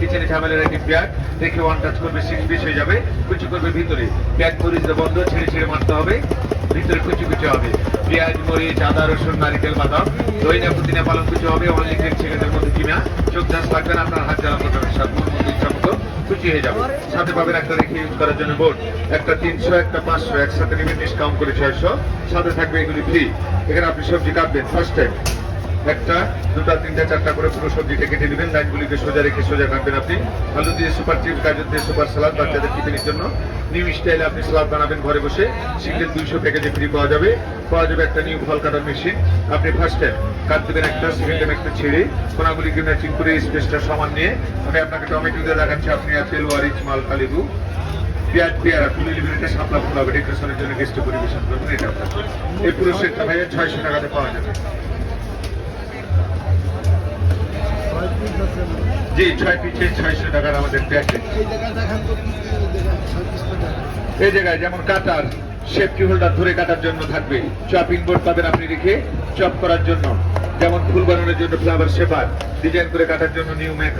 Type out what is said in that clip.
কিচেনে ঝামেলার একটি পেঁয়াজ রেখে ওয়ান টাচ করবে 6 পিস হয়ে যাবে, কুচি করবে ভিতরে। পেঁয়াজ মরিচ বন্ধ, ছেড়ে ছেড়ে মারতে হবে, ভিতরে কুচি কুচি হবে। পেঁয়াজ মরিচ আদা রসুন নারিকেল বাদাম দইনা পুদিনা পালং কুচি হবে। অনলি 10 সেকেন্ডের মধ্যে কিনা চোখ ঝাঁস লাগবে না, আপনার হাত জ্বালা করতে হবে, সাত মতো ইচ্ছা মতো কুচি হয়ে যাবে। সাথে পাবেন একটা রেখে ইউজ করার জন্য বোর্ড, একটা 300 একটা 500, একসাথে নেবেন ডিসকাউন্ট করে 600, সাথে থাকবে এগুলি ফ্রি। এখানে আপনি সবজি কাটবেন ফার্স্ট টাইম একটা দুটা তিনটা চারটা করে পুরো সবজিটা কেটে নেবেন, লাইনগুলিকে সোজা রেখে সোজা কাটবেন। আপনি আলু দিয়ে সুপার চিপস, গাজর দিয়ে সুপার সালাদ, বাচ্চাদের টিফিনের জন্য নিউ স্টাইলে আপনি সালাদ বানাবেন ঘরে বসে। সিঙ্গেল 200 প্যাকেজে ফ্রি পাওয়া যাবে একটা নিউ ফল কাটার মেশিন। আপনি ফার্স্ট টাইম কাট দেবেন একটা, সেকেন্ড টাইম একটা ছেড়ে কোনাগুলিকে ম্যাচিং করে স্পেসটা সমান নিয়ে আমি আপনাকে টমেটো দিয়ে দেখাচ্ছি। আপনি তেল ওয়ারিচ মালকা লেবু পেঁয়াজ পেয়ারা ফুলি লিবিরিটা সাপলা ফুল হবে, ডেকোরেশনের জন্য গেস্টে পরিবেশন করবেন। এটা আপনার এই পুরো সেটটা ভাইয়া 600 টাকাতে পাওয়া যাবে। জি 6 পিসে 600 টাকার আমাদের প্যাকেজ। এই জায়গায় যেমন কাটার সেফটি হোল্ডার ধরে কাটার জন্য থাকবে, চপিং বোর্ড পাবেন আপনি রেখে চপ করার জন্য, যেমন ফুল বানানোর জন্য ফ্লাওয়ার শেপার, ডিজাইন করে কাটার জন্য নিউ ম্যাক